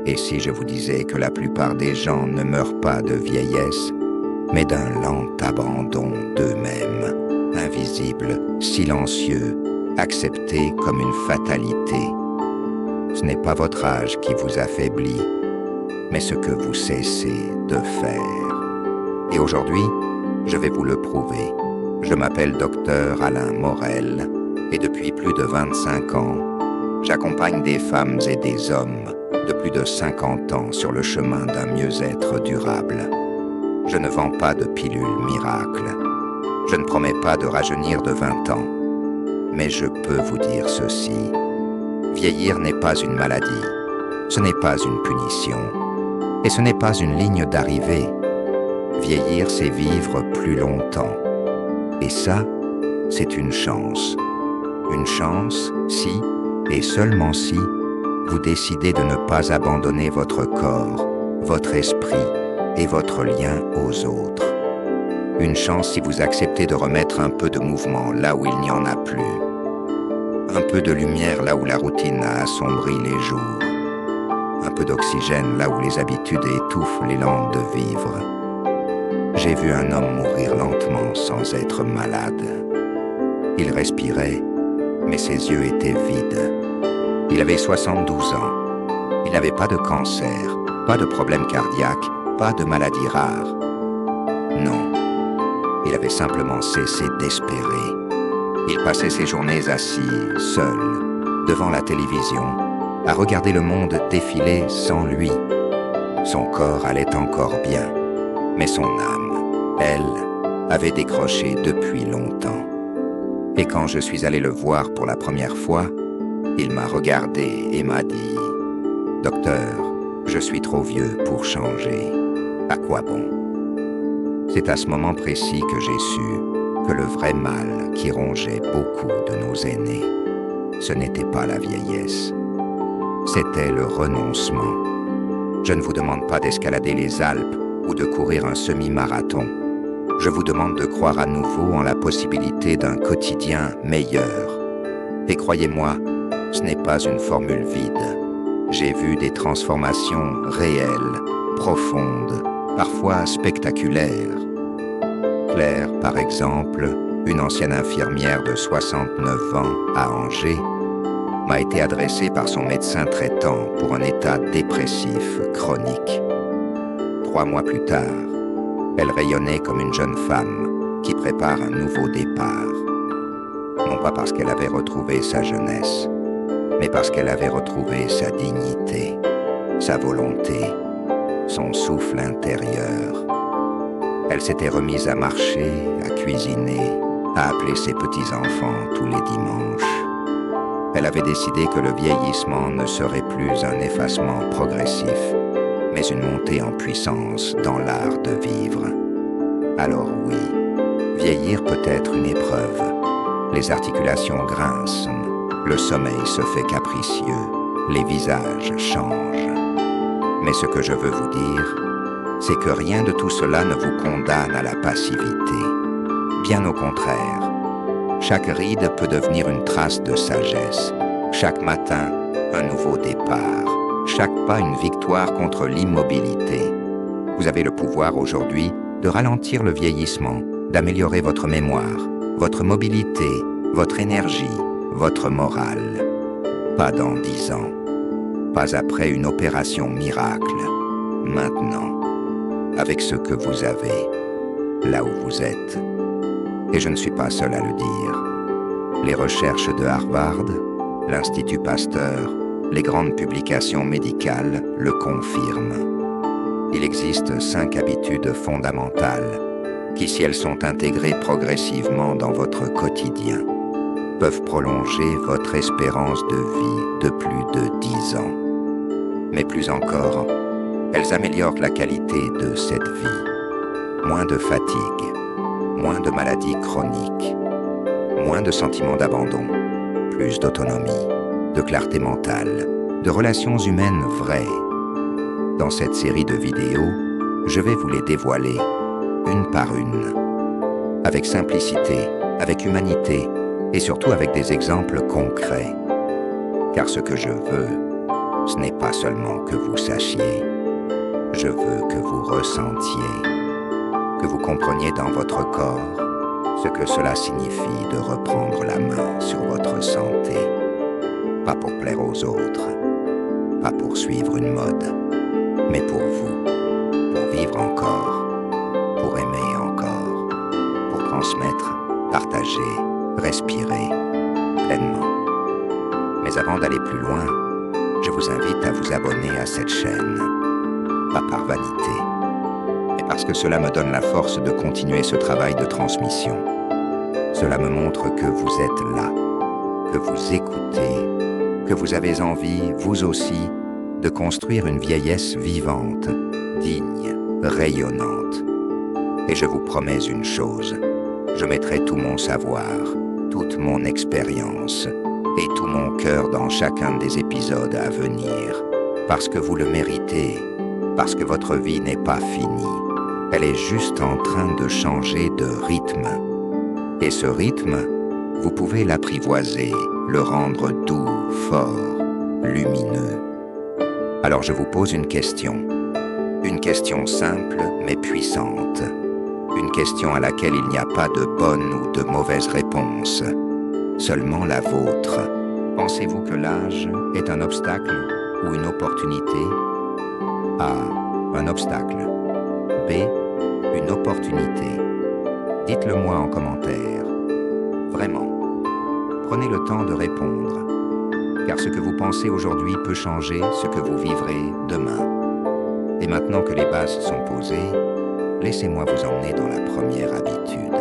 Et si je vous disais que la plupart des gens ne meurent pas de vieillesse, mais d'un lent abandon d'eux-mêmes, invisible, silencieux, accepté comme une fatalité. Ce n'est pas votre âge qui vous affaiblit, mais ce que vous cessez de faire. Et aujourd'hui, je vais vous le prouver. Je m'appelle Dr Alain Morel, et depuis plus de 25 ans, j'accompagne des femmes et des hommes de plus de 50 ans sur le chemin d'un mieux-être durable. Je ne vends pas de pilules miracles. Je ne promets pas de rajeunir de 20 ans. Mais je peux vous dire ceci. Vieillir n'est pas une maladie. Ce n'est pas une punition. Et ce n'est pas une ligne d'arrivée. Vieillir, c'est vivre plus longtemps. Et ça, c'est une chance. Une chance si, et seulement si, vous décidez de ne pas abandonner votre corps, votre esprit et votre lien aux autres. Une chance si vous acceptez de remettre un peu de mouvement là où il n'y en a plus. Un peu de lumière là où la routine a assombri les jours. Un peu d'oxygène là où les habitudes étouffent l'élan de vivre. J'ai vu un homme mourir lentement sans être malade. Il respirait, mais ses yeux étaient vides. Il avait 72 ans. Il n'avait pas de cancer, pas de problème cardiaque, pas de maladie rare. Non, il avait simplement cessé d'espérer. Il passait ses journées assis, seul, devant la télévision, à regarder le monde défiler sans lui. Son corps allait encore bien, mais son âme, elle, avait décroché depuis longtemps. Et quand je suis allé le voir pour la première fois, il m'a regardé et m'a dit « Docteur, je suis trop vieux pour changer. À quoi bon ?» C'est à ce moment précis que j'ai su que le vrai mal qui rongeait beaucoup de nos aînés, ce n'était pas la vieillesse, c'était le renoncement. Je ne vous demande pas d'escalader les Alpes ou de courir un semi-marathon. Je vous demande de croire à nouveau en la possibilité d'un quotidien meilleur. Et croyez-moi, ce n'est pas une formule vide. J'ai vu des transformations réelles, profondes, parfois spectaculaires. Claire, par exemple, une ancienne infirmière de 69 ans à Angers, m'a été adressée par son médecin traitant pour un état dépressif chronique. 3 mois plus tard, elle rayonnait comme une jeune femme qui prépare un nouveau départ. Non pas parce qu'elle avait retrouvé sa jeunesse, mais parce qu'elle avait retrouvé sa dignité, sa volonté, son souffle intérieur. Elle s'était remise à marcher, à cuisiner, à appeler ses petits-enfants tous les dimanches. Elle avait décidé que le vieillissement ne serait plus un effacement progressif, mais une montée en puissance dans l'art de vivre. Alors oui, vieillir peut être une épreuve. Les articulations grincent, le sommeil se fait capricieux, les visages changent. Mais ce que je veux vous dire, c'est que rien de tout cela ne vous condamne à la passivité. Bien au contraire, chaque ride peut devenir une trace de sagesse. Chaque matin, un nouveau départ. Chaque pas une victoire contre l'immobilité. Vous avez le pouvoir aujourd'hui de ralentir le vieillissement, d'améliorer votre mémoire, votre mobilité, votre énergie, votre morale. Pas dans 10 ans, pas après une opération miracle. Maintenant, avec ce que vous avez, là où vous êtes. Et je ne suis pas seul à le dire. Les recherches de Harvard, l'Institut Pasteur, les grandes publications médicales le confirment. Il existe 5 habitudes fondamentales qui, si elles sont intégrées progressivement dans votre quotidien, peuvent prolonger votre espérance de vie de plus de 10 ans. Mais plus encore, elles améliorent la qualité de cette vie. Moins de fatigue, moins de maladies chroniques, moins de sentiments d'abandon, plus d'autonomie, de clarté mentale, de relations humaines vraies. Dans cette série de vidéos, je vais vous les dévoiler, une par une, avec simplicité, avec humanité et surtout avec des exemples concrets. Car ce que je veux, Ce n'est pas seulement que vous sachiez. Je veux que vous ressentiez, que vous compreniez dans votre corps ce que cela signifie de reprendre la main sur votre santé. Pas pour plaire aux autres, pas pour suivre une mode, mais pour vous, pour vivre encore, pour aimer encore, pour transmettre, partager, respirer pleinement. Mais avant d'aller plus loin, je vous invite à vous abonner à cette chaîne, pas par vanité, mais parce que cela me donne la force de continuer ce travail de transmission. Cela me montre que vous êtes là, que vous écoutez, que vous avez envie, vous aussi, de construire une vieillesse vivante, digne, rayonnante. Et je vous promets une chose, je mettrai tout mon savoir, toute mon expérience et tout mon cœur dans chacun des épisodes à venir, parce que vous le méritez, parce que votre vie n'est pas finie. Elle est juste en train de changer de rythme. Et ce rythme, vous pouvez l'apprivoiser, le rendre doux, fort, lumineux. Alors je vous pose une question simple mais puissante, une question à laquelle il n'y a pas de bonne ou de mauvaise réponse, seulement la vôtre. Pensez-vous que l'âge est un obstacle ou une opportunité? A. Un obstacle. B. Une opportunité. Dites-le moi en commentaire. Vraiment. Prenez le temps de répondre, car ce que vous pensez aujourd'hui peut changer ce que vous vivrez demain. Et maintenant que les bases sont posées, laissez-moi vous emmener dans la première habitude,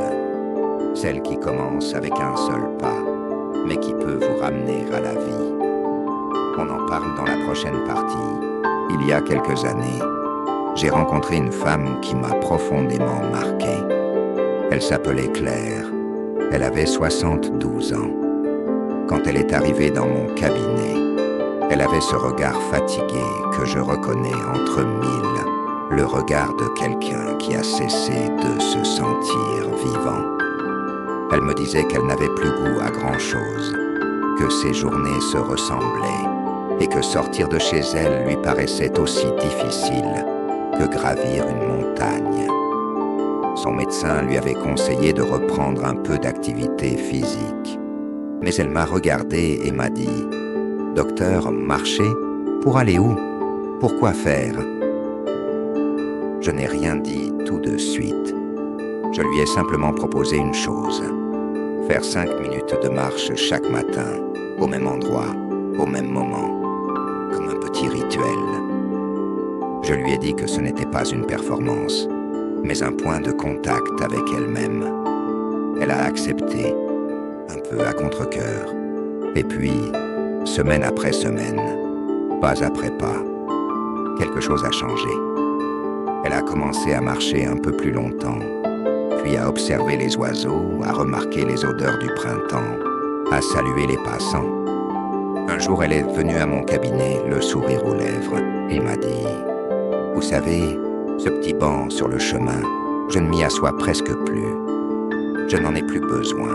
celle qui commence avec un seul pas, mais qui peut vous ramener à la vie. On en parle dans la prochaine partie. Il y a quelques années, j'ai rencontré une femme qui m'a profondément marqué. Elle s'appelait Claire. Elle avait 72 ans. Quand elle est arrivée dans mon cabinet, elle avait ce regard fatigué que je reconnais entre mille, le regard de quelqu'un qui a cessé de se sentir vivant. Elle me disait qu'elle n'avait plus goût à grand-chose, que ses journées se ressemblaient et que sortir de chez elle lui paraissait aussi difficile que gravir une montagne. Son médecin lui avait conseillé de reprendre un peu d'activité physique. Mais elle m'a regardé et m'a dit « Docteur, marcher? Pour aller où? Pourquoi faire ?» Je n'ai rien dit tout de suite. Je lui ai simplement proposé une chose. Faire 5 minutes de marche chaque matin, au même endroit, au même moment, comme un petit rituel. Je lui ai dit que ce n'était pas une performance, mais un point de contact avec elle-même. Elle a accepté, un peu à contre-cœur. Et puis, semaine après semaine, pas après pas, quelque chose a changé. Elle a commencé à marcher un peu plus longtemps, puis à observer les oiseaux, à remarquer les odeurs du printemps, à saluer les passants. Un jour, elle est venue à mon cabinet, le sourire aux lèvres, et m'a dit « Vous savez, ce petit banc sur le chemin, je ne m'y assois presque plus. Je n'en ai plus besoin.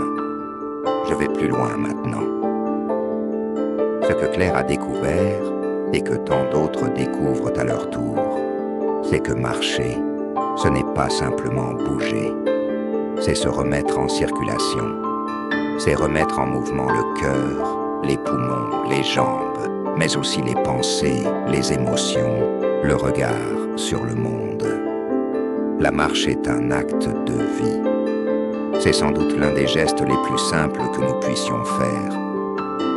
Je vais plus loin maintenant. » Ce que Claire a découvert, et que tant d'autres découvrent à leur tour, c'est que marcher, ce n'est pas simplement bouger. C'est se remettre en circulation. C'est remettre en mouvement le cœur, les poumons, les jambes, mais aussi les pensées, les émotions, le regard sur le monde. La marche est un acte de vie. C'est sans doute l'un des gestes les plus simples que nous puissions faire,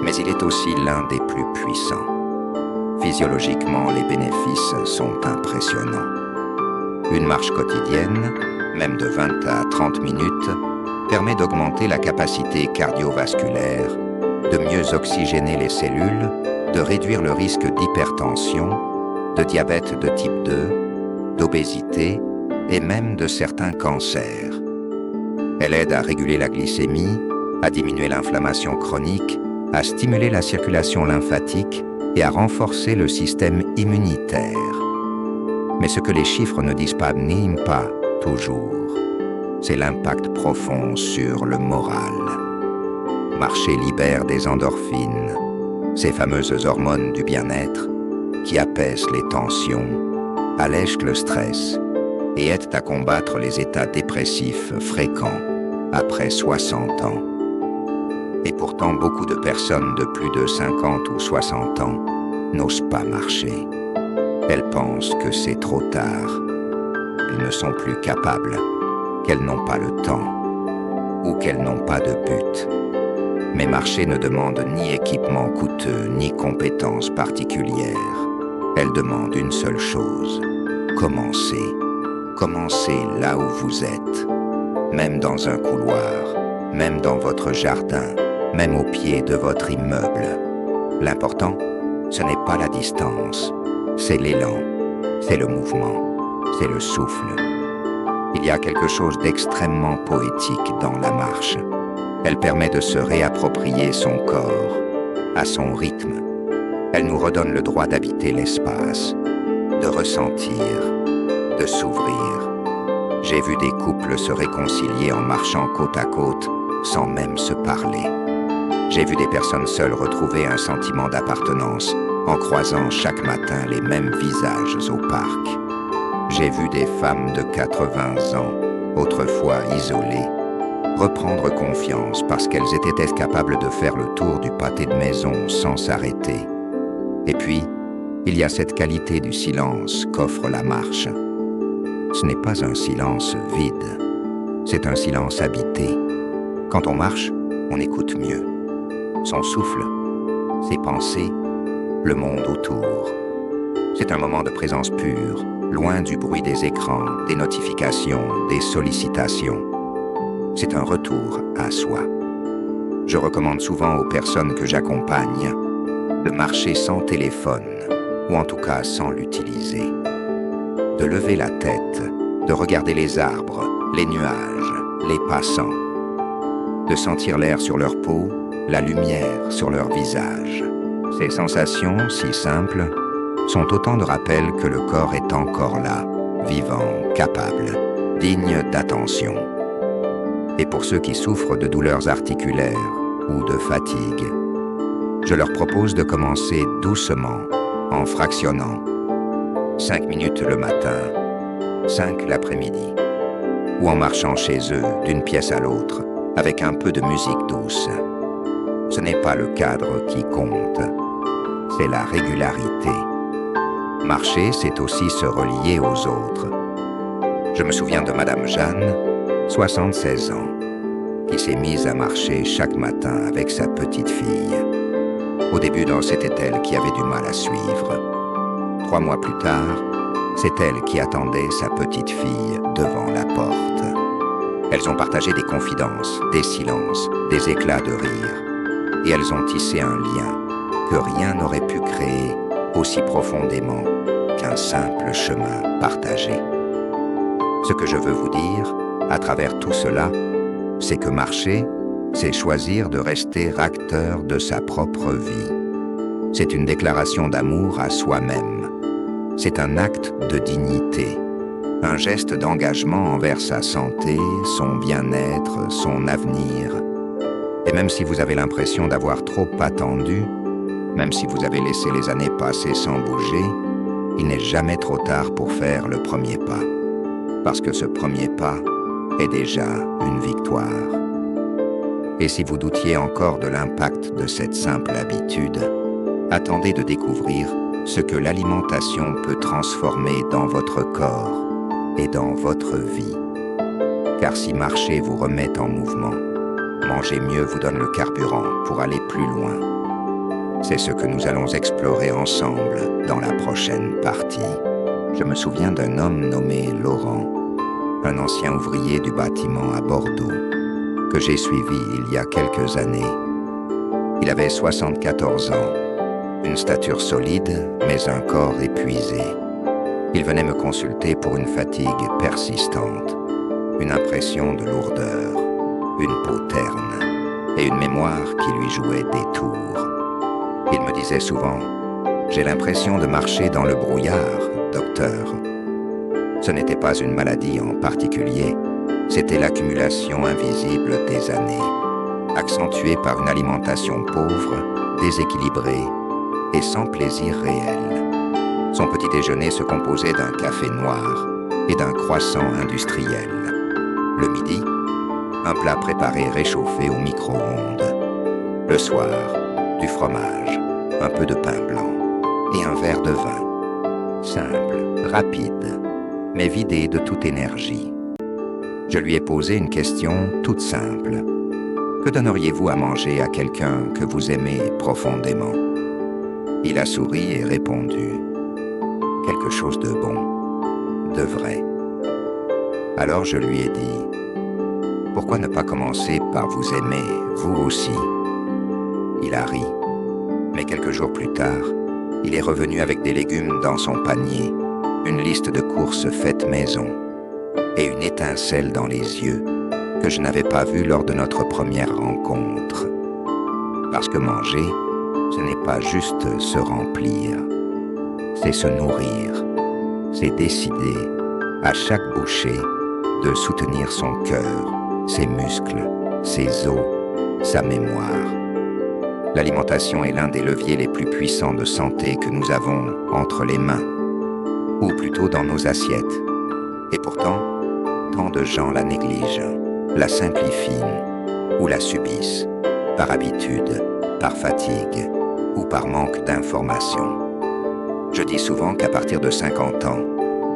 mais il est aussi l'un des plus puissants. Physiologiquement, les bénéfices sont impressionnants. Une marche quotidienne, même de 20 à 30 minutes, permet d'augmenter la capacité cardiovasculaire, de mieux oxygéner les cellules, de réduire le risque d'hypertension, de diabète de type 2, d'obésité et même de certains cancers. Elle aide à réguler la glycémie, à diminuer l'inflammation chronique, à stimuler la circulation lymphatique et à renforcer le système immunitaire. Mais ce que les chiffres ne disent pas ni pas toujours, c'est l'impact profond sur le moral. Marcher libère des endorphines, ces fameuses hormones du bien-être, qui apaisent les tensions, allègent le stress et aident à combattre les états dépressifs fréquents après 60 ans. Et pourtant, beaucoup de personnes de plus de 50 ou 60 ans n'osent pas marcher. Elles pensent que c'est trop tard, qu'elles ne sont plus capables, qu'elles n'ont pas le temps ou qu'elles n'ont pas de but. Mais marcher ne demande ni équipement coûteux, ni compétences particulières. Elle demande une seule chose: commencer. Commencez là où vous êtes, même dans un couloir, même dans votre jardin, même au pied de votre immeuble. L'important, ce n'est pas la distance, c'est l'élan, c'est le mouvement, c'est le souffle. Il y a quelque chose d'extrêmement poétique dans la marche. Elle permet de se réapproprier son corps, à son rythme. Elle nous redonne le droit d'habiter l'espace, de ressentir, de s'ouvrir. J'ai vu des couples se réconcilier en marchant côte à côte, sans même se parler. J'ai vu des personnes seules retrouver un sentiment d'appartenance en croisant chaque matin les mêmes visages au parc. J'ai vu des femmes de 80 ans, autrefois isolées, reprendre confiance parce qu'elles étaient capables de faire le tour du pâté de maison sans s'arrêter. Et puis, il y a cette qualité du silence qu'offre la marche. Ce n'est pas un silence vide, c'est un silence habité. Quand on marche, on écoute mieux. Son souffle, ses pensées, le monde autour. C'est un moment de présence pure, loin du bruit des écrans, des notifications, des sollicitations. C'est un retour à soi. Je recommande souvent aux personnes que j'accompagne de marcher sans téléphone, ou en tout cas sans l'utiliser. De lever la tête, de regarder les arbres, les nuages, les passants. De sentir l'air sur leur peau, la lumière sur leur visage. Ces sensations, si simples, sont autant de rappels que le corps est encore là, vivant, capable, digne d'attention. Et pour ceux qui souffrent de douleurs articulaires ou de fatigue, je leur propose de commencer doucement, en fractionnant. 5 minutes le matin, 5 l'après-midi, ou en marchant chez eux d'une pièce à l'autre, avec un peu de musique douce. Ce n'est pas le cadre qui compte, c'est la régularité. Marcher, c'est aussi se relier aux autres. Je me souviens de Madame Jeanne, 76 ans, qui s'est mise à marcher chaque matin avec sa petite fille. Au début, c'était elle qui avait du mal à suivre. 3 mois plus tard, c'est elle qui attendait sa petite fille devant la porte. Elles ont partagé des confidences, des silences, des éclats de rire. Et elles ont tissé un lien que rien n'aurait pu créer aussi profondément qu'un simple chemin partagé. Ce que je veux vous dire, à travers tout cela, c'est que marcher, c'est choisir de rester acteur de sa propre vie. C'est une déclaration d'amour à soi-même. C'est un acte de dignité, un geste d'engagement envers sa santé, son bien-être, son avenir. Et même si vous avez l'impression d'avoir trop attendu, même si vous avez laissé les années passer sans bouger, il n'est jamais trop tard pour faire le premier pas. Parce que ce premier pas est déjà une victoire. Et si vous doutiez encore de l'impact de cette simple habitude, attendez de découvrir ce que l'alimentation peut transformer dans votre corps et dans votre vie. Car si marcher vous remet en mouvement, manger mieux vous donne le carburant pour aller plus loin. C'est ce que nous allons explorer ensemble dans la prochaine partie. Je me souviens d'un homme nommé Laurent, un ancien ouvrier du bâtiment à Bordeaux, que j'ai suivi il y a quelques années. Il avait 74 ans, une stature solide, mais un corps épuisé. Il venait me consulter pour une fatigue persistante, une impression de lourdeur, une peau terne et une mémoire qui lui jouait des tours. Il me disait souvent « J'ai l'impression de marcher dans le brouillard, docteur ». Ce n'était pas une maladie en particulier, c'était l'accumulation invisible des années, accentuée par une alimentation pauvre, déséquilibrée et sans plaisir réel. Son petit déjeuner se composait d'un café noir et d'un croissant industriel. Le midi, un plat préparé réchauffé au micro-ondes. Le soir, du fromage, un peu de pain blanc et un verre de vin. Simple, rapide, mais vidé de toute énergie. Je lui ai posé une question toute simple. Que donneriez-vous à manger à quelqu'un que vous aimez profondément? Il a souri et répondu. Quelque chose de bon, de vrai. Alors je lui ai dit, pourquoi ne pas commencer par vous aimer, vous aussi? Il a ri, mais quelques jours plus tard, il est revenu avec des légumes dans son panier, une liste de courses faites maison et une étincelle dans les yeux que je n'avais pas vue lors de notre première rencontre. Parce que manger, ce n'est pas juste se remplir, c'est se nourrir, c'est décider, à chaque bouchée, de soutenir son cœur, ses muscles, ses os, sa mémoire. L'alimentation est l'un des leviers les plus puissants de santé que nous avons entre les mains, ou plutôt dans nos assiettes. Et pourtant, tant de gens la négligent, la simplifient ou la subissent, par habitude, par fatigue ou par manque d'information. Je dis souvent qu'à partir de 50 ans,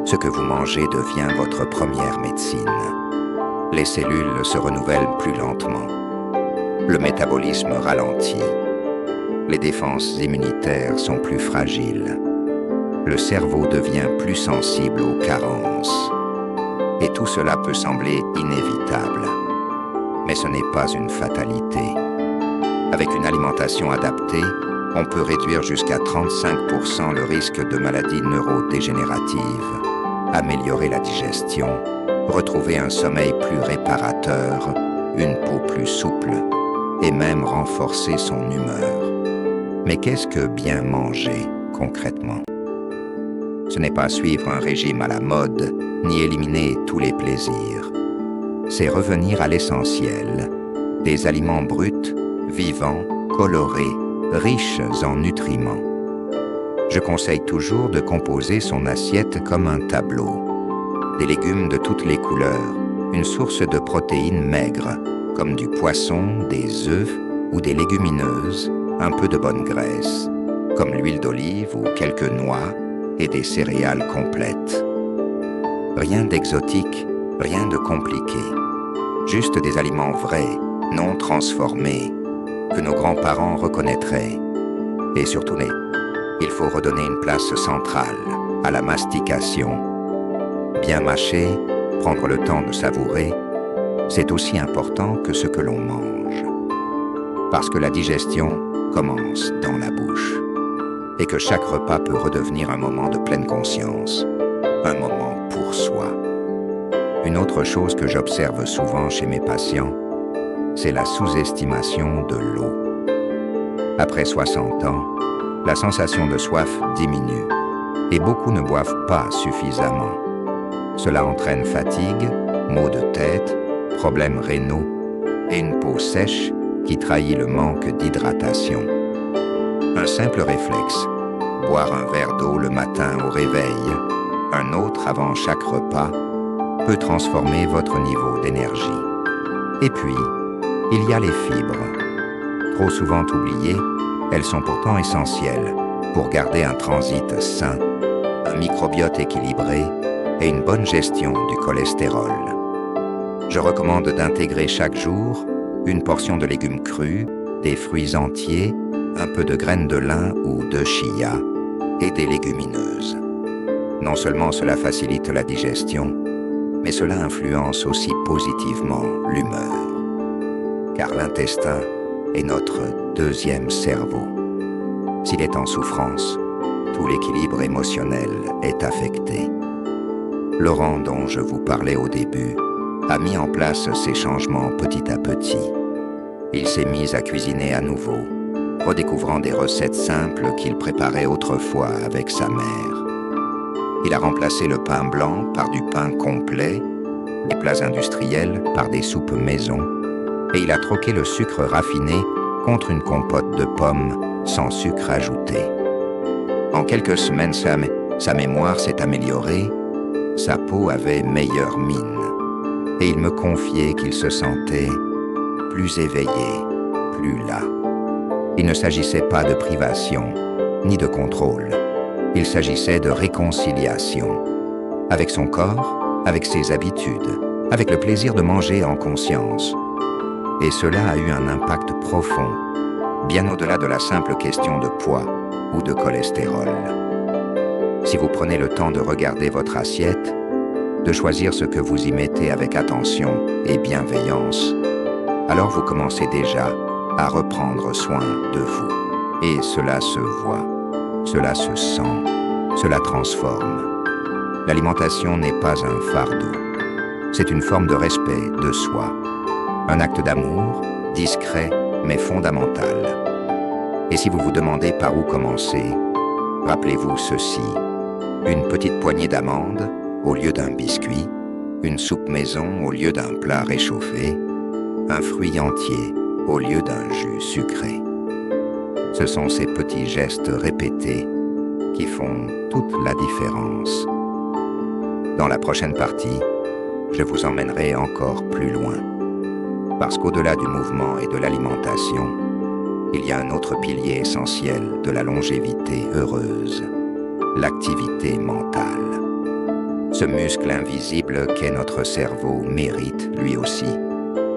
ce que vous mangez devient votre première médecine. Les cellules se renouvellent plus lentement. Le métabolisme ralentit. Les défenses immunitaires sont plus fragiles. Le cerveau devient plus sensible aux carences. Et tout cela peut sembler inévitable. Mais ce n'est pas une fatalité. Avec une alimentation adaptée, on peut réduire jusqu'à 35% le risque de maladies neurodégénératives, améliorer la digestion, retrouver un sommeil plus réparateur, une peau plus souple, et même renforcer son humeur. Mais qu'est-ce que bien manger, concrètement? Ce n'est pas suivre un régime à la mode, ni éliminer tous les plaisirs. C'est revenir à l'essentiel, des aliments bruts, vivants, colorés, riches en nutriments. Je conseille toujours de composer son assiette comme un tableau. Des légumes de toutes les couleurs, une source de protéines maigres, comme du poisson, des œufs ou des légumineuses, un peu de bonne graisse, comme l'huile d'olive ou quelques noix et des céréales complètes. Rien d'exotique, rien de compliqué. Juste des aliments vrais, non transformés, que nos grands-parents reconnaîtraient. Et surtout, il faut redonner une place centrale à la mastication. Bien mâcher, prendre le temps de savourer, c'est aussi important que ce que l'on mange. Parce que la digestion commence dans la bouche. Et que chaque repas peut redevenir un moment de pleine conscience, un moment pour soi. Une autre chose que j'observe souvent chez mes patients, c'est la sous-estimation de l'eau. Après 60 ans, la sensation de soif diminue et beaucoup ne boivent pas suffisamment. Cela entraîne fatigue, maux de tête, problèmes rénaux et une peau sèche qui trahit le manque d'hydratation. Un simple réflexe, boire un verre d'eau le matin au réveil, un autre avant chaque repas, peut transformer votre niveau d'énergie. Et puis, il y a les fibres. Trop souvent oubliées, elles sont pourtant essentielles pour garder un transit sain, un microbiote équilibré et une bonne gestion du cholestérol. Je recommande d'intégrer chaque jour une portion de légumes crus, des fruits entiers, un peu de graines de lin ou de chia et des légumineuses. Non seulement cela facilite la digestion, mais cela influence aussi positivement l'humeur. Car l'intestin est notre deuxième cerveau. S'il est en souffrance, tout l'équilibre émotionnel est affecté. Laurent, dont je vous parlais au début, a mis en place ces changements petit à petit. Il s'est mis à cuisiner à nouveau, redécouvrant des recettes simples qu'il préparait autrefois avec sa mère. Il a remplacé le pain blanc par du pain complet, les plats industriels par des soupes maison, et il a troqué le sucre raffiné contre une compote de pommes sans sucre ajouté. En quelques semaines, Sa mémoire s'est améliorée, sa peau avait meilleure mine. Et il me confiait qu'il se sentait plus éveillé, plus là. Il ne s'agissait pas de privation, ni de contrôle. Il s'agissait de réconciliation. Avec son corps, avec ses habitudes, avec le plaisir de manger en conscience. Et cela a eu un impact profond, bien au-delà de la simple question de poids ou de cholestérol. Si vous prenez le temps de regarder votre assiette, de choisir ce que vous y mettez avec attention et bienveillance, alors vous commencez déjà à reprendre soin de vous. Et cela se voit, cela se sent, cela transforme. L'alimentation n'est pas un fardeau. C'est une forme de respect de soi. Un acte d'amour, discret mais fondamental. Et si vous vous demandez par où commencer, rappelez-vous ceci. Une petite poignée d'amandes au lieu d'un biscuit, une soupe maison au lieu d'un plat réchauffé, un fruit entier au lieu d'un jus sucré. Ce sont ces petits gestes répétés qui font toute la différence. Dans la prochaine partie, je vous emmènerai encore plus loin. Parce qu'au-delà du mouvement et de l'alimentation, il y a un autre pilier essentiel de la longévité heureuse, l'activité mentale. Ce muscle invisible qu'est notre cerveau mérite, lui aussi,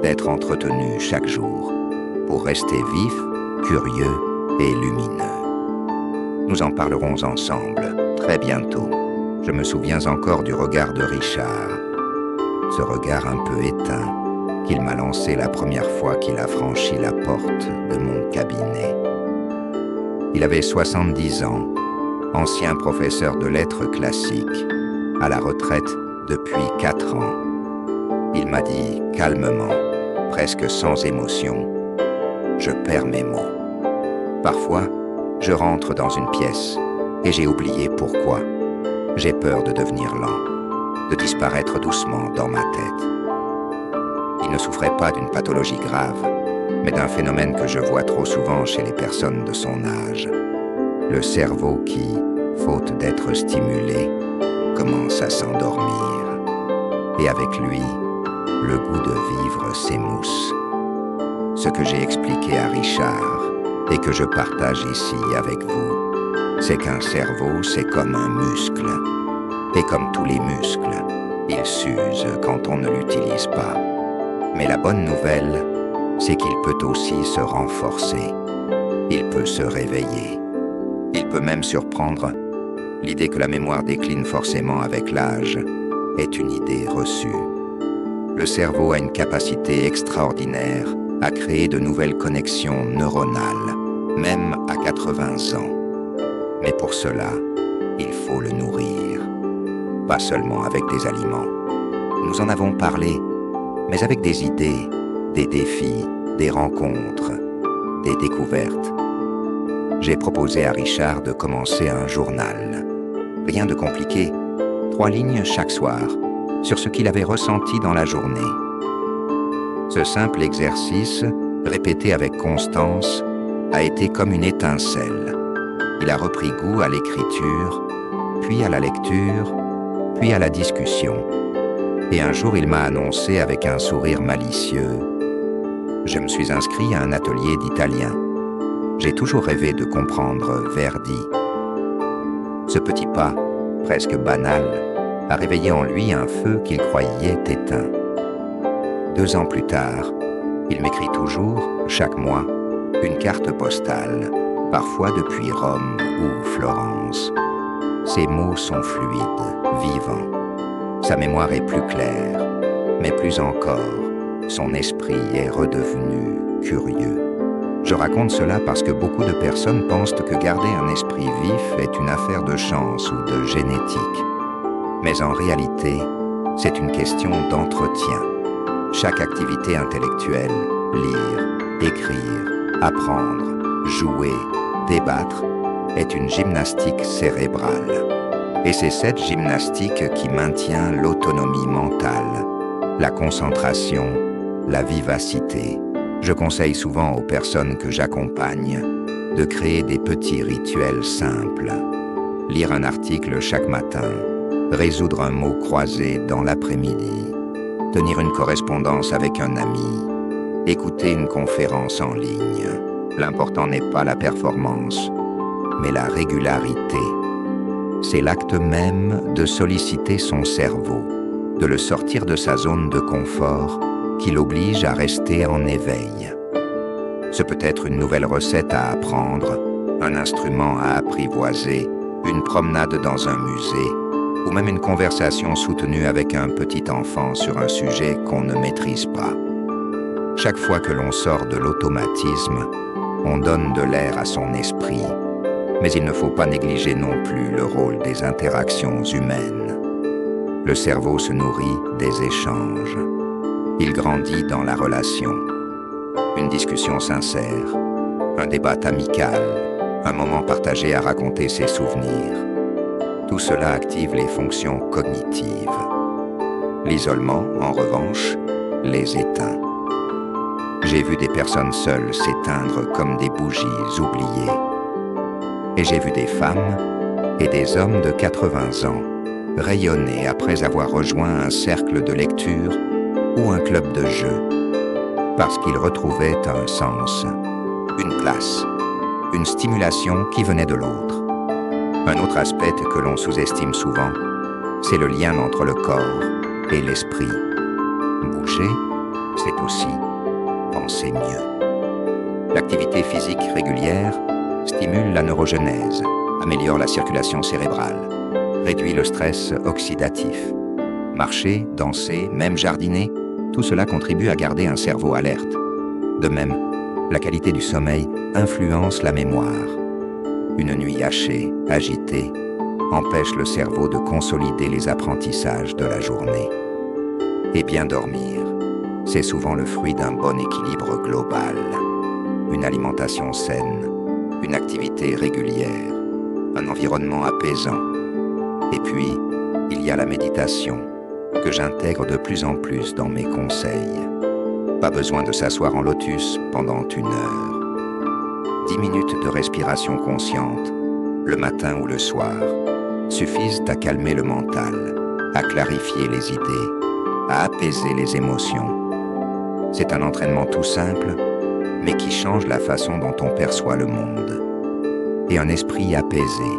d'être entretenu chaque jour pour rester vif, curieux et lumineux. Nous en parlerons ensemble très bientôt. Je me souviens encore du regard de Richard, ce regard un peu éteint qu'il m'a lancé la première fois qu'il a franchi la porte de mon cabinet. Il avait 70 ans, ancien professeur de lettres classiques, à la retraite depuis 4 ans. Il m'a dit calmement, presque sans émotion, « Je perds mes mots. Parfois, je rentre dans une pièce et j'ai oublié pourquoi. J'ai peur de devenir lent, de disparaître doucement dans ma tête. » Il ne souffrait pas d'une pathologie grave, mais d'un phénomène que je vois trop souvent chez les personnes de son âge. Le cerveau qui, faute d'être stimulé, commence à s'endormir. Et avec lui, le goût de vivre s'émousse. Ce que j'ai expliqué à Richard et que je partage ici avec vous, c'est qu'un cerveau, c'est comme un muscle. Et comme tous les muscles, il s'use quand on ne l'utilise pas. Mais la bonne nouvelle, c'est qu'il peut aussi se renforcer. Il peut se réveiller. Il peut même surprendre. L'idée que la mémoire décline forcément avec l'âge est une idée reçue. Le cerveau a une capacité extraordinaire à créer de nouvelles connexions neuronales, même à 80 ans. Mais pour cela, il faut le nourrir. Pas seulement avec des aliments. Nous en avons parlé, mais avec des idées, des défis, des rencontres, des découvertes. J'ai proposé à Richard de commencer un journal. Rien de compliqué, 3 lignes chaque soir, sur ce qu'il avait ressenti dans la journée. Ce simple exercice, répété avec constance, a été comme une étincelle. Il a repris goût à l'écriture, puis à la lecture, puis à la discussion. Et un jour, il m'a annoncé avec un sourire malicieux « Je me suis inscrit à un atelier d'italien. J'ai toujours rêvé de comprendre Verdi. » Ce petit pas, presque banal, a réveillé en lui un feu qu'il croyait éteint. 2 ans plus tard, il m'écrit toujours, chaque mois, une carte postale, parfois depuis Rome ou Florence. Ses mots sont fluides, vivants. Sa mémoire est plus claire, mais plus encore, son esprit est redevenu curieux. Je raconte cela parce que beaucoup de personnes pensent que garder un esprit vif est une affaire de chance ou de génétique. Mais en réalité, c'est une question d'entretien. Chaque activité intellectuelle, lire, écrire, apprendre, jouer, débattre, est une gymnastique cérébrale. Et c'est cette gymnastique qui maintient l'autonomie mentale, la concentration, la vivacité. Je conseille souvent aux personnes que j'accompagne de créer des petits rituels simples. lire un article chaque matin, résoudre un mot croisé dans l'après-midi, tenir une correspondance avec un ami, écouter une conférence en ligne. L'important n'est pas la performance, mais la régularité. C'est l'acte même de solliciter son cerveau, de le sortir de sa zone de confort qui l'oblige à rester en éveil. Ce peut être une nouvelle recette à apprendre, un instrument à apprivoiser, une promenade dans un musée, ou même une conversation soutenue avec un petit enfant sur un sujet qu'on ne maîtrise pas. Chaque fois que l'on sort de l'automatisme, on donne de l'air à son esprit, mais il ne faut pas négliger non plus le rôle des interactions humaines. Le cerveau se nourrit des échanges. Il grandit dans la relation. Une discussion sincère, un débat amical, un moment partagé à raconter ses souvenirs. Tout cela active les fonctions cognitives. L'isolement, en revanche, les éteint. J'ai vu des personnes seules s'éteindre comme des bougies oubliées. Et j'ai vu des femmes et des hommes de 80 ans rayonner après avoir rejoint un cercle de lecture ou un club de jeu, parce qu'ils retrouvaient un sens, une place, une stimulation qui venait de l'autre. Un autre aspect que l'on sous-estime souvent, c'est le lien entre le corps et l'esprit. Bouger, c'est aussi penser mieux. L'activité physique régulière stimule la neurogenèse, améliore la circulation cérébrale, réduit le stress oxydatif. Marcher, danser, même jardiner, tout cela contribue à garder un cerveau alerte. De même, la qualité du sommeil influence la mémoire. Une nuit hachée, agitée, empêche le cerveau de consolider les apprentissages de la journée. Et bien dormir, c'est souvent le fruit d'un bon équilibre global. Une alimentation saine, une activité régulière, un environnement apaisant. Et puis, il y a la méditation, que j'intègre de plus en plus dans mes conseils. Pas besoin de s'asseoir en lotus pendant 1 heure. 10 minutes de respiration consciente, le matin ou le soir, suffisent à calmer le mental, à clarifier les idées, à apaiser les émotions. C'est un entraînement tout simple, mais qui change la façon dont on perçoit le monde. Et un esprit apaisé,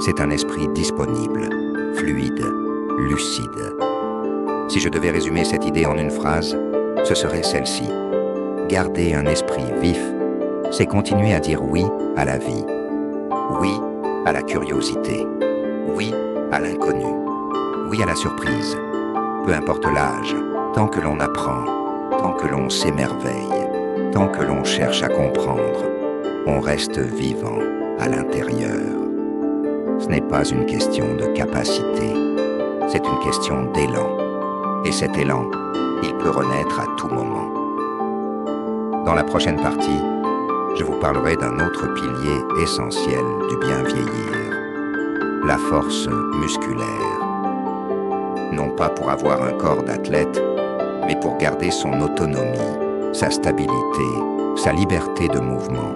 c'est un esprit disponible, fluide, lucide. Si je devais résumer cette idée en une phrase, ce serait celle-ci. Garder un esprit vif, c'est continuer à dire oui à la vie, oui à la curiosité, oui à l'inconnu, oui à la surprise. Peu importe l'âge, tant que l'on apprend, tant que l'on s'émerveille, tant que l'on cherche à comprendre, on reste vivant à l'intérieur. Ce n'est pas une question de capacité, c'est une question d'élan. Et cet élan, il peut renaître à tout moment. Dans la prochaine partie, je vous parlerai d'un autre pilier essentiel du bien vieillir, la force musculaire. Non pas pour avoir un corps d'athlète, mais pour garder son autonomie, sa stabilité, sa liberté de mouvement.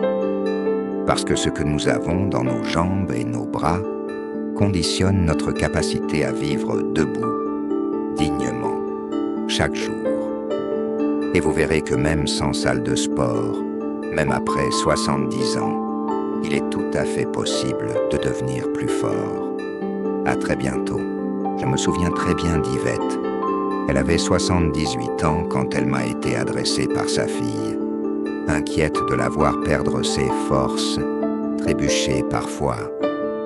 Parce que ce que nous avons dans nos jambes et nos bras conditionne notre capacité à vivre debout, dignement, chaque jour. Et vous verrez que même sans salle de sport, même après 70 ans, il est tout à fait possible de devenir plus fort. À très bientôt. Je me souviens très bien d'Yvette. Elle avait 78 ans quand elle m'a été adressée par sa fille. Inquiète de la voir perdre ses forces, trébucher parfois,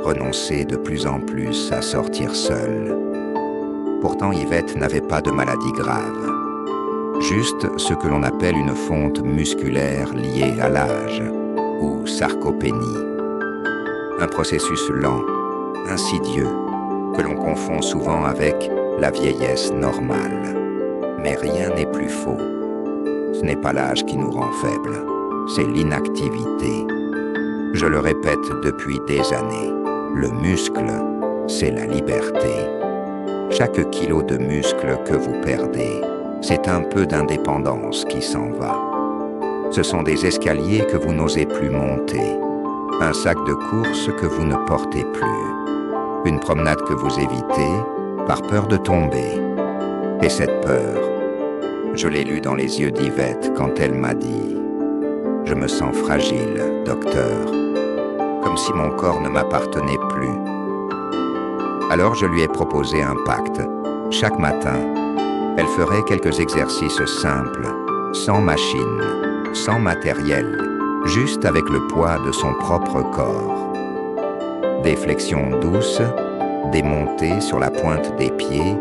renoncer de plus en plus à sortir seule. Pourtant, Yvette n'avait pas de maladie grave. Juste ce que l'on appelle une fonte musculaire liée à l'âge, ou sarcopénie. Un processus lent, insidieux, que l'on confond souvent avec la vieillesse normale. Mais rien n'est plus faux. Ce n'est pas l'âge qui nous rend faibles, c'est l'inactivité. Je le répète depuis des années, le muscle, c'est la liberté. Chaque kilo de muscle que vous perdez, c'est un peu d'indépendance qui s'en va. Ce sont des escaliers que vous n'osez plus monter, un sac de course que vous ne portez plus, Une promenade que vous évitez par peur de tomber. Et cette peur, je l'ai lue dans les yeux d'Yvette quand elle m'a dit « Je me sens fragile, docteur, comme si mon corps ne m'appartenait plus. » Alors je lui ai proposé un pacte. Chaque matin, elle ferait quelques exercices simples, sans machine, sans matériel, juste avec le poids de son propre corps. Des flexions douces, des montées sur la pointe des pieds,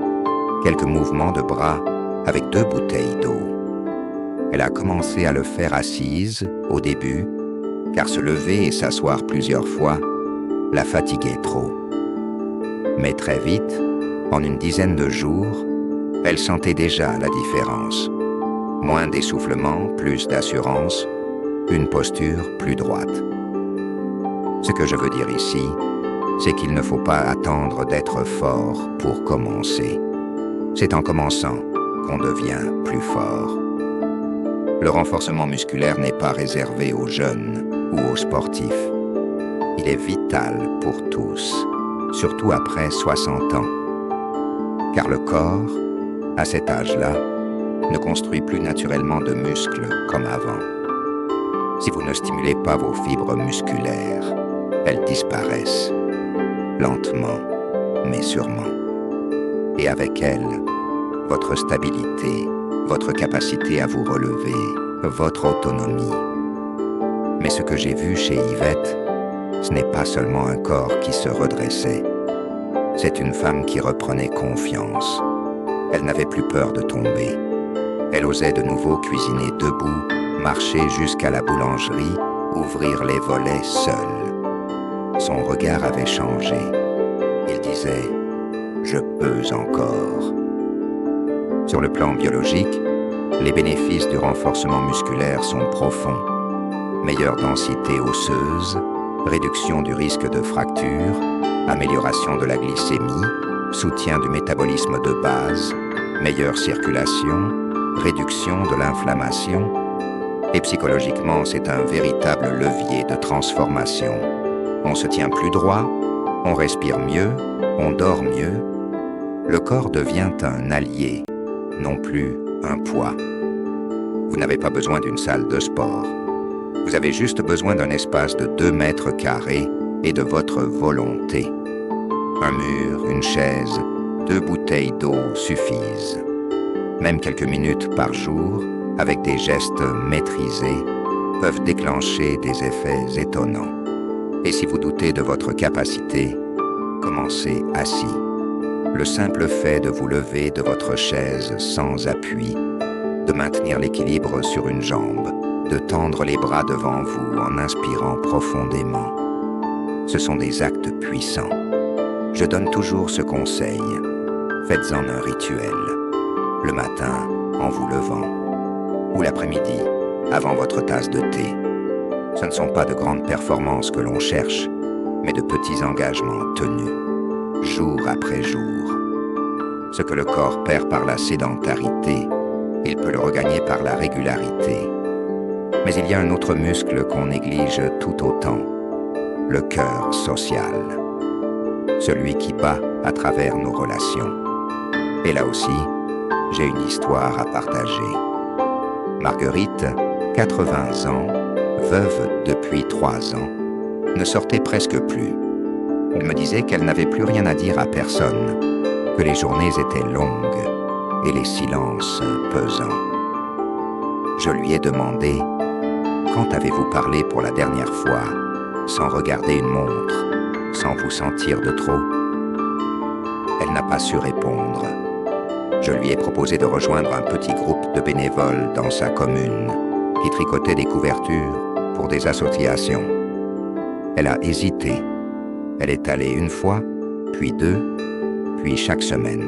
quelques mouvements de bras avec 2 bouteilles d'eau. Elle a commencé à le faire assise, au début, car se lever et s'asseoir plusieurs fois la fatiguait trop. Mais très vite, en une dizaine de jours, elle sentait déjà la différence. Moins d'essoufflement, plus d'assurance, une posture plus droite. Ce que je veux dire ici, c'est qu'il ne faut pas attendre d'être fort pour commencer. C'est en commençant qu'on devient plus fort. Le renforcement musculaire n'est pas réservé aux jeunes ou aux sportifs. Il est vital pour tous, surtout après 60 ans. Car le corps, à cet âge-là, ne construit plus naturellement de muscles comme avant. Si vous ne stimulez pas vos fibres musculaires, elles disparaissent, lentement, mais sûrement. Et avec elles, votre stabilité, votre capacité à vous relever, votre autonomie. Mais ce que j'ai vu chez Yvette, ce n'est pas seulement un corps qui se redressait. C'est une femme qui reprenait confiance. Elle n'avait plus peur de tomber. Elle osait de nouveau cuisiner debout, marcher jusqu'à la boulangerie, ouvrir les volets seule. Son regard avait changé. Il disait « Je peux encore ». Sur le plan biologique, les bénéfices du renforcement musculaire sont profonds. Meilleure densité osseuse, réduction du risque de fracture, amélioration de la glycémie, soutien du métabolisme de base, meilleure circulation, réduction de l'inflammation. Et psychologiquement, c'est un véritable levier de transformation. On se tient plus droit, on respire mieux, on dort mieux. Le corps devient un allié, non plus un poids. Vous n'avez pas besoin d'une salle de sport. Vous avez juste besoin d'un espace de 2 mètres carrés et de votre volonté. Un mur, une chaise, 2 bouteilles d'eau suffisent. Même quelques minutes par jour, avec des gestes maîtrisés, peuvent déclencher des effets étonnants. Et si vous doutez de votre capacité, commencez assis. Le simple fait de vous lever de votre chaise sans appui, de maintenir l'équilibre sur une jambe, de tendre les bras devant vous en inspirant profondément. Ce sont des actes puissants. Je donne toujours ce conseil. Faites-en un rituel. Le matin, en vous levant. Ou l'après-midi, avant votre tasse de thé. Ce ne sont pas de grandes performances que l'on cherche, mais de petits engagements tenus, jour après jour. Ce que le corps perd par la sédentarité, il peut le regagner par la régularité. Mais il y a un autre muscle qu'on néglige tout autant, le cœur social. Celui qui bat à travers nos relations. Et là aussi, j'ai une histoire à partager. Marguerite, 80 ans, veuve depuis 3 ans, ne sortait presque plus. Elle me disait qu'elle n'avait plus rien à dire à personne, que les journées étaient longues et les silences pesants. Je lui ai demandé « Quand avez-vous parlé pour la dernière fois, sans regarder une montre, sans vous sentir de trop ?» Elle n'a pas su répondre. Je lui ai proposé de rejoindre un petit groupe de bénévoles dans sa commune qui tricotait des couvertures pour des associations. Elle a hésité. Elle est allée 1 fois, puis 2, puis chaque semaine.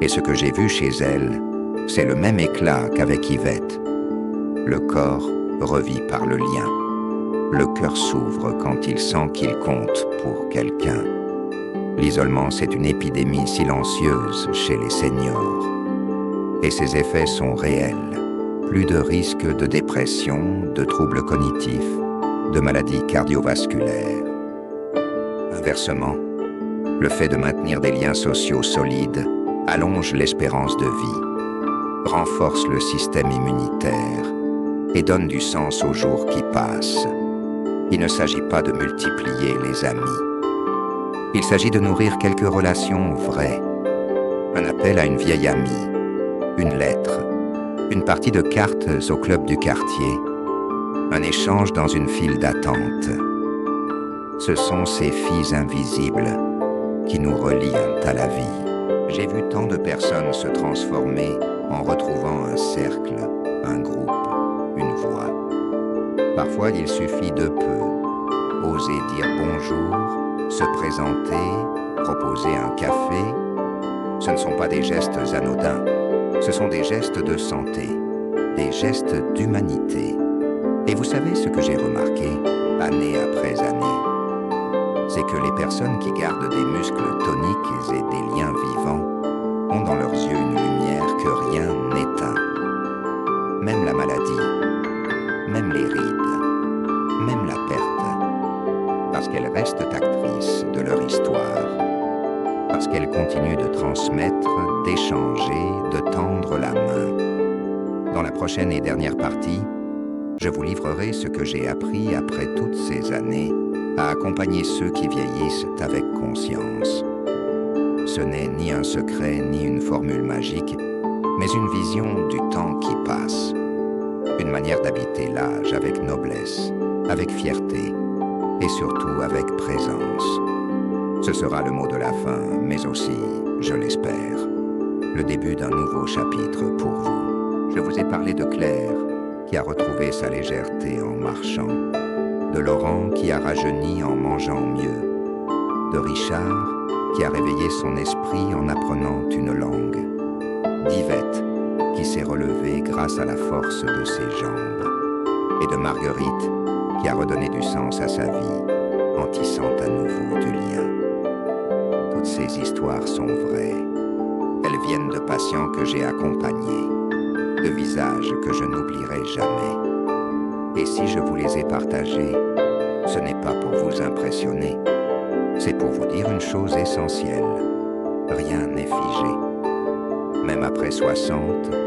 Et ce que j'ai vu chez elle, c'est le même éclat qu'avec Yvette. Le corps revit par le lien. Le cœur s'ouvre quand il sent qu'il compte pour quelqu'un. L'isolement, c'est une épidémie silencieuse chez les seniors. Et ses effets sont réels. Plus de risques de dépression, de troubles cognitifs, de maladies cardiovasculaires. Inversement, Le fait de maintenir des liens sociaux solides allonge l'espérance de vie, renforce le système immunitaire et donne du sens aux jours qui passent. Il ne s'agit pas de multiplier les amis. Il s'agit de nourrir quelques relations vraies. Un appel à une vieille amie, une lettre, une partie de cartes au club du quartier, un échange dans une file d'attente. Ce sont ces fils invisibles qui nous relient à la vie. J'ai vu tant de personnes se transformer en retrouvant un cercle, un groupe, une voix. Parfois, il suffit de peu. Oser dire bonjour, se présenter, proposer un café. Ce ne sont pas des gestes anodins, ce sont des gestes de santé, des gestes d'humanité. Et vous savez ce que j'ai remarqué, année après année? C'est que les personnes qui gardent des muscles toniques et des liens vivants ont dans leurs yeux une lumière que rien n'éteint. Même la maladie, même les rides, même la perte, parce qu'elles restent actrices de leur histoire, parce qu'elles continuent de transmettre, d'échanger, de tendre la main. Dans la prochaine et dernière partie, je vous livrerai ce que j'ai appris après toutes ces années à accompagner ceux qui vieillissent avec conscience. Ce n'est ni un secret ni une formule magique, mais une vision du temps qui passe. Une manière d'habiter l'âge avec noblesse, avec fierté et surtout avec présence. Ce sera le mot de la fin, mais aussi, je l'espère, le début d'un nouveau chapitre pour vous. Je vous ai parlé de Claire, qui a retrouvé sa légèreté en marchant, de Laurent qui a rajeuni en mangeant mieux, de Richard qui a réveillé son esprit en apprenant une langue, d'Yvette qui s'est relevée grâce à la force de ses jambes, et de Marguerite qui a redonné du sens à sa vie en tissant à nouveau du lien. Toutes ces histoires sont vraies. Elles viennent de patients que j'ai accompagnés, de visages que je n'oublierai jamais. Et si je vous les ai partagés, ce n'est pas pour vous impressionner, c'est pour vous dire une chose essentielle. Rien n'est figé. Même après 60,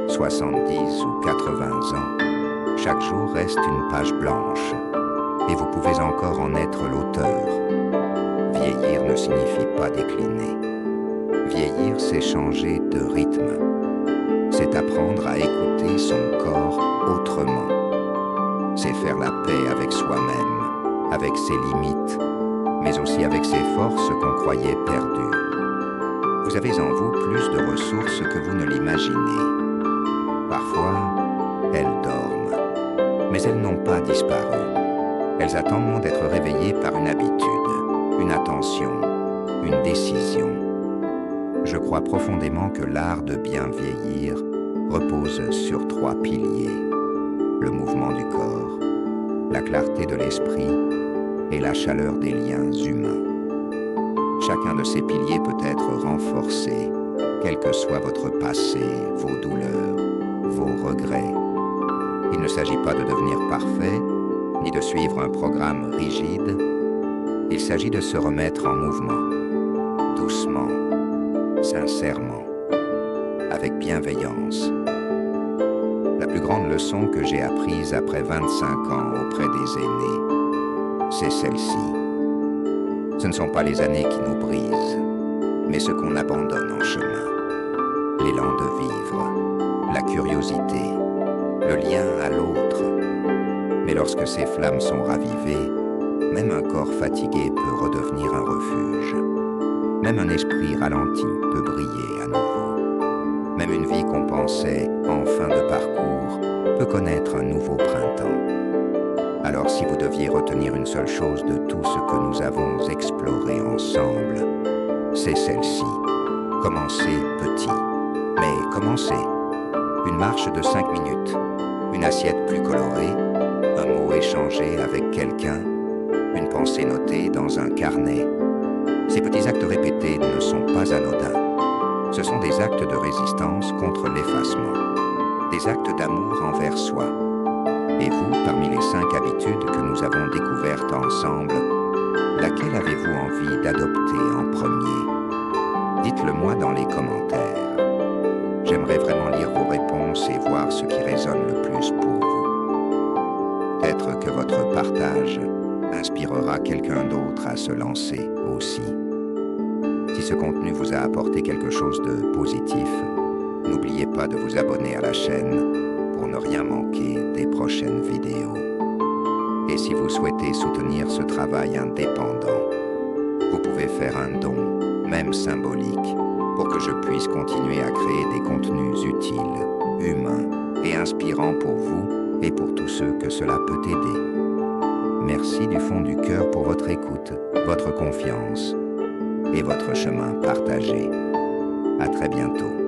70 ou 80 ans, chaque jour reste une page blanche, et vous pouvez encore en être l'auteur. Vieillir ne signifie pas décliner. Vieillir, c'est changer de rythme. C'est apprendre à écouter son corps autrement. C'est faire la paix avec soi-même, avec ses limites, mais aussi avec ses forces qu'on croyait perdues. Vous avez en vous plus de ressources que vous ne l'imaginez. Parfois, elles dorment, mais elles n'ont pas disparu. Elles attendent d'être réveillées par une habitude, une attention, une décision. Je crois profondément que l'art de bien vieillir repose sur 3 piliers. Le mouvement du corps, la clarté de l'esprit et la chaleur des liens humains. Chacun de ces piliers peut être renforcé, quel que soit votre passé, vos douleurs, vos regrets. Il ne s'agit pas de devenir parfait, ni de suivre un programme rigide. Il s'agit de se remettre en mouvement, doucement, sincèrement, avec bienveillance. La plus grande leçon que j'ai apprise après 25 ans auprès des aînés, c'est celle-ci. Ce ne sont pas les années qui nous brisent, mais ce qu'on abandonne en chemin. L'élan de vivre, la curiosité, le lien à l'autre. Mais lorsque ces flammes sont ravivées, même un corps fatigué peut redevenir un refuge. Même un esprit ralenti peut briller à nouveau. Même une vie qu'on pensait en fin de parcours peut connaître un nouveau printemps. Alors si vous deviez retenir une seule chose de tout ce que nous avons exploré ensemble, c'est celle-ci. Commencez petit, mais commencez. Une marche de 5 minutes, une assiette plus colorée, un mot échangé avec quelqu'un, une pensée notée dans un carnet. Ces petits actes répétés ne sont pas anodins. Ce sont des actes de résistance contre l'effacement, des actes d'amour envers soi. Et vous, parmi les 5 habitudes que nous avons découvertes ensemble, Laquelle avez-vous envie d'adopter en premier? Dites-le moi dans les commentaires. J'aimerais vraiment lire vos réponses et voir ce qui résonne le plus pour vous. Peut-être que votre partage inspirera quelqu'un d'autre à se lancer aussi. Si ce contenu vous a apporté quelque chose de positif, n'oubliez pas de vous abonner à la chaîne pour ne rien manquer des prochaines vidéos. Et si vous souhaitez soutenir ce travail indépendant, vous pouvez faire un don, même symbolique, pour que je puisse continuer à créer des contenus utiles, humains et inspirants pour vous et pour tous ceux que cela peut aider. Merci du fond du cœur pour votre écoute, votre confiance et votre chemin partagé. À très bientôt.